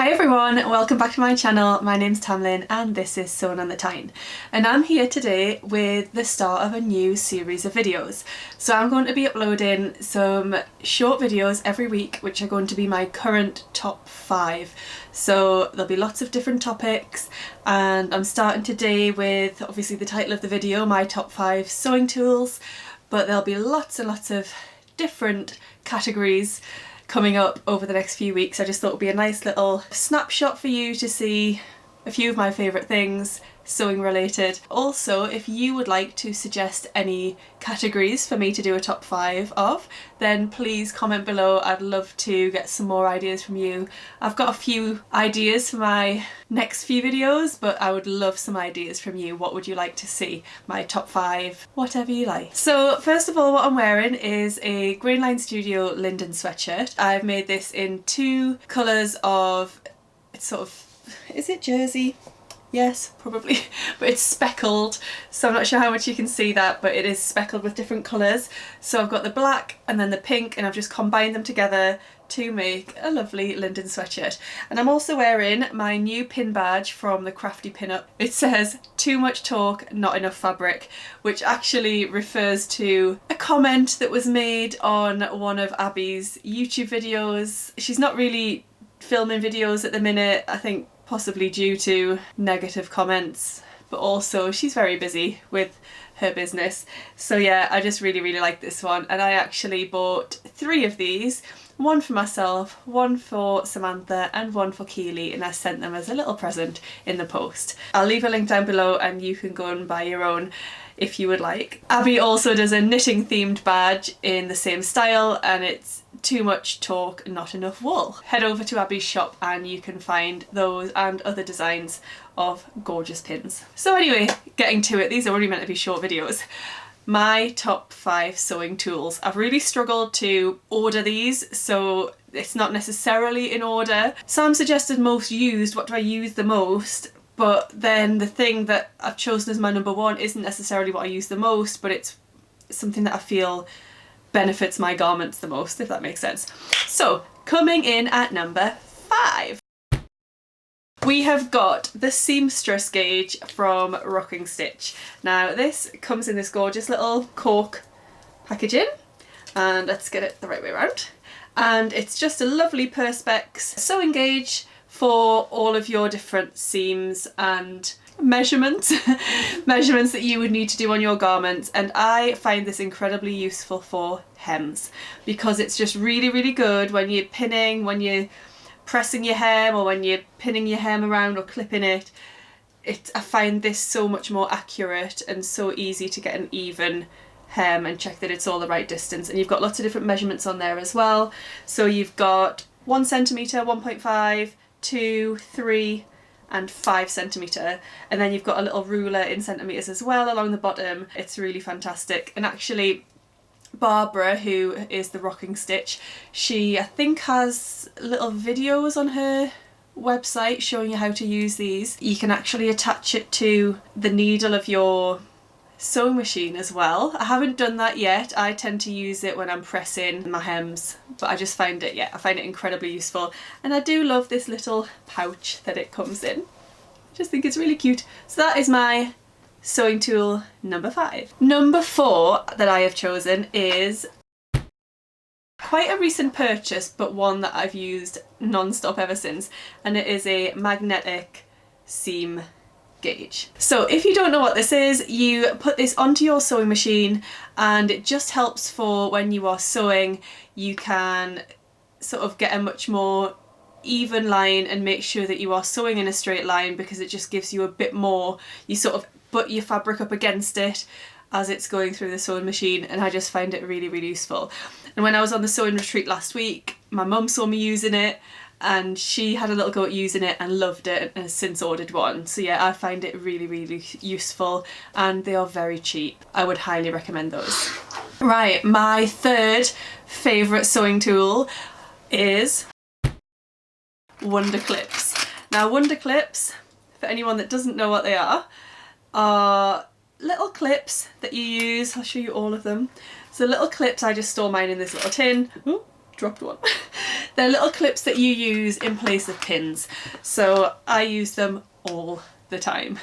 Hi everyone, welcome back to my channel. My name's Tamlyn and this is Sewn on the Tyne, and I'm here today with the start of a new series of videos. So I'm going to be uploading some short videos every week which are going to be my current top 5. So there'll be lots of different topics, and I'm starting today with obviously the title of the video, my top 5 sewing tools, but there'll be lots and lots of different categories coming up over the next few weeks. I just thought it would be a nice little snapshot for you to see a few of my favourite things sewing related. Also, if you would like to suggest any categories for me to do a top 5 of, then please comment below. I'd love to get some more ideas from you. I've got a few ideas for my next few videos, but I would love some ideas from you. What would you like to see? My top 5, whatever you like. So first of all, what I'm wearing is a Grainline Studio Linden sweatshirt. I've made this in 2 colours of, it's sort of, is it jersey? Yes, probably, but it's speckled, so I'm not sure how much you can see that, but it is speckled with different colours. So I've got the black and then the pink, and I've just combined them together to make a lovely Linden sweatshirt. And I'm also wearing my new pin badge from the Crafty Pinup. It says, "Too much talk, not enough fabric," which actually refers to a comment that was made on one of Abby's YouTube videos. She's not really filming videos at the minute, I think possibly due to negative comments, but also she's very busy with her business. So yeah, I just really like this one, and I actually bought 3 of these, one for myself, one for Samantha and one for Keely, and I sent them as a little present in the post. I'll leave a link down below and you can go and buy your own if you would like. Abby also does a knitting themed badge in the same style, and it's "Too much talk, not enough wool." Head over to Abby's shop and you can find those and other designs of gorgeous pins. So anyway, getting to it, these are only meant to be short videos. My top 5 sewing tools. I've really struggled to order these, so it's not necessarily in order. Sam suggested most used, what do I use the most? But then the thing that I've chosen as my number 1 isn't necessarily what I use the most, but it's something that I feel benefits my garments the most, if that makes sense. So coming in at number 5, we have got the seamstress gauge from Rocking Stitch. Now this comes in this gorgeous little cork packaging, and let's get it the right way around. And it's just a lovely Perspex sewing gauge for all of your different seams and measurements measurements that you would need to do on your garments. And I find this incredibly useful for hems, because it's just really good when you're pinning, when you're pressing your hem, or when you're pinning your hem around or clipping it. I find this so much more accurate and so easy to get an even hem and check that it's all the right distance. And you've got lots of different measurements on there as well. So you've got 1 centimetre, 1.5, 2, 3 and 5 centimetre, and then you've got a little ruler in centimetres as well along the bottom. It's really fantastic. And actually Barbara, who is the Rocking Stitch, she I think has little videos on her website showing you how to use these. You can actually attach it to the needle of your sewing machine as well. I haven't done that yet. I tend to use it when I'm pressing my hems, but I just find it, I find it incredibly useful. And I do love this little pouch that it comes in. I just think it's really cute. So that is my sewing tool number 5. Number 4 that I have chosen is quite a recent purchase, but one that I've used non-stop ever since, and it is a magnetic seam gauge. So if you don't know what this is, you put this onto your sewing machine, and it just helps for when you are sewing. You can sort of get a much more even line and make sure that you are sewing in a straight line, because it just gives you a bit more, you sort of butt your fabric up against it as it's going through the sewing machine, and I just find it really useful. And when I was on the sewing retreat last week, my mum saw me using it, and she had a little go at using it and loved it, and has since ordered one. So yeah, I find it really useful, and they are very cheap. I would highly recommend those. Right, my 3rd favourite sewing tool is Wonder Clips. Now Wonder Clips, for anyone that doesn't know what they are little clips that you use. I'll show you all of them. So little clips, I just store mine in this little tin. Ooh, dropped one. They're little clips that you use in place of pins, so I use them all the time.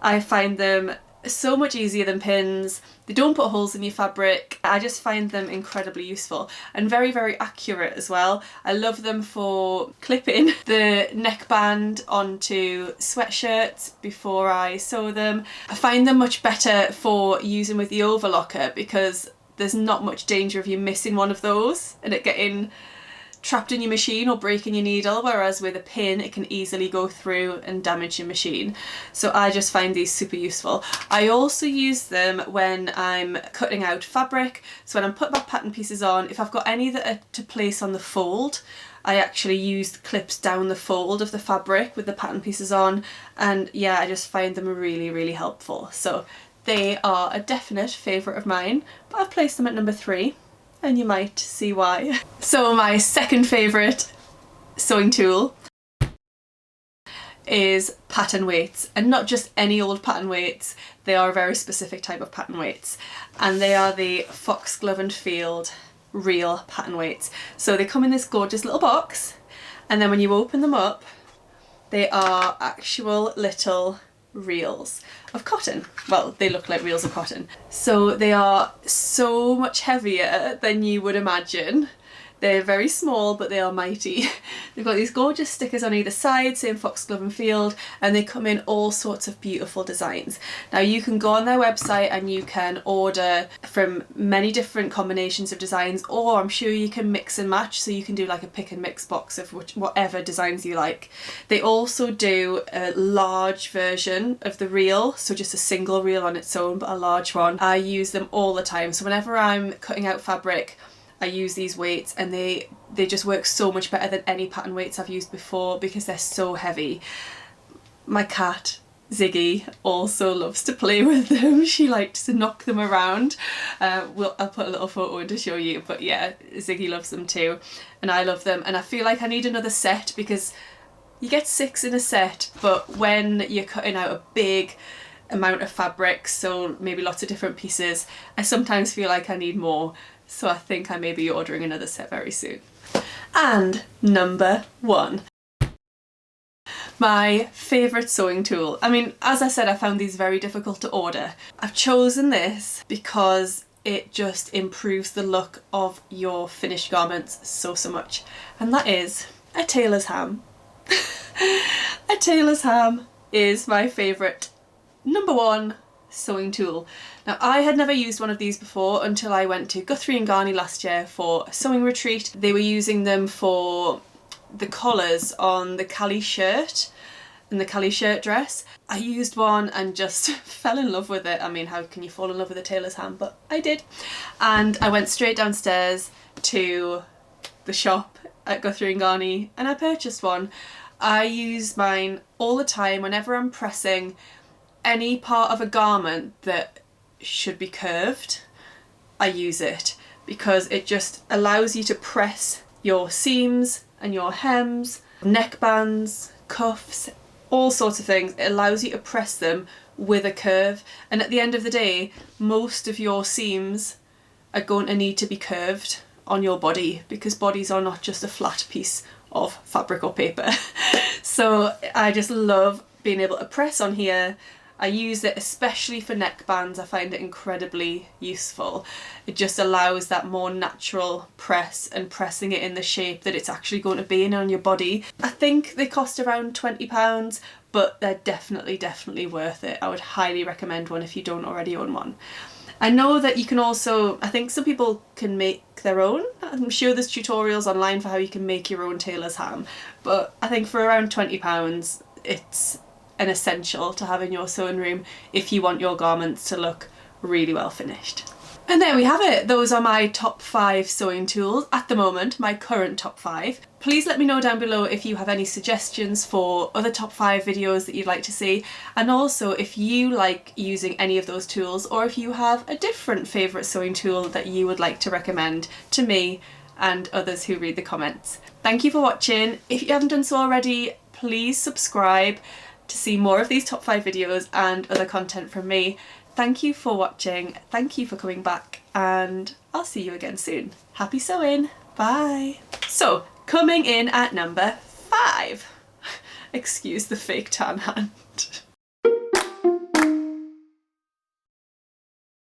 I find them so much easier than pins. They don't put holes in your fabric. I just find them incredibly useful and very, very accurate as well. I love them for clipping the neckband onto sweatshirts before I sew them. I find them much better for using with the overlocker because there's not much danger of you missing one of those and it getting trapped in your machine or breaking your needle, whereas with a pin it can easily go through and damage your machine. So I just find these super useful. I also use them when I'm cutting out fabric, so when I'm putting my pattern pieces on, if I've got any that are to place on the fold, I actually use the clips down the fold of the fabric with the pattern pieces on, and yeah, I just find them really, really helpful. So they are a definite favourite of mine, but I've placed them at number 3. And you might see why. So my second favourite sewing tool is pattern weights, and not just any old pattern weights, they are a very specific type of pattern weights, and they are the Foxglove and Field real pattern weights. So they come in this gorgeous little box, and then when you open them up, they are actual little reels of cotton. Well, they look like reels of cotton. So they are so much heavier than you would imagine. They're very small, but they are mighty. They've got these gorgeous stickers on either side saying Foxglove and Field, and they come in all sorts of beautiful designs. Now you can go on their website and you can order from many different combinations of designs, or I'm sure you can mix and match, so you can do like a pick and mix box of whatever designs you like. They also do a large version of the reel, so just a single reel on its own, but a large one. I use them all the time, so whenever I'm cutting out fabric, I use these weights, and they just work so much better than any pattern weights I've used before because they're so heavy. My cat, Ziggy, also loves to play with them. She likes to knock them around. I'll put a little photo in to show you, but yeah, Ziggy loves them too, and I love them, and I feel like I need another set because you get 6 in a set, but when you're cutting out a big amount of fabric, so maybe lots of different pieces, I sometimes feel like I need more. So I think I may be ordering another set very soon. And number 1. My favourite sewing tool. I mean, as I said, I found these very difficult to order. I've chosen this because it just improves the look of your finished garments so much. And that is a tailor's ham. A tailor's ham is my favourite number 1 sewing tool. Now, I had never used one of these before until I went to Guthrie and Garney last year for a sewing retreat. They were using them for the collars on the Callie shirt and the Callie shirt dress. I used one and just fell in love with it. I mean, how can you fall in love with a tailor's ham? But I did. And I went straight downstairs to the shop at Guthrie and Garney and I purchased one. I use mine all the time whenever I'm pressing any part of a garment that should be curved. I use it because it just allows you to press your seams and your hems, neckbands, cuffs, all sorts of things. It allows you to press them with a curve, and at the end of the day most of your seams are going to need to be curved on your body because bodies are not just a flat piece of fabric or paper. So I just love being able to press on here. I use it especially for neckbands. I find it incredibly useful. It just allows that more natural press and pressing it in the shape that it's actually going to be in on your body. I think they cost around £20, but they're definitely worth it. I would highly recommend one if you don't already own one. I know that you can also, I think some people can make their own. I'm sure there's tutorials online for how you can make your own tailor's ham, but I think for around £20 it's an essential to have in your sewing room if you want your garments to look really well finished. And there we have it. Those are my top 5 sewing tools at the moment, my current top 5. Please let me know down below if you have any suggestions for other top 5 videos that you'd like to see, and also if you like using any of those tools or if you have a different favourite sewing tool that you would like to recommend to me and others who read the comments. Thank you for watching. If you haven't done so already, please subscribe to see more of these top 5 videos and other content from me. Thank you for watching, thank you for coming back, and I'll see you again soon. Happy sewing, bye! So, Coming in at number 5. Excuse the fake tan hand.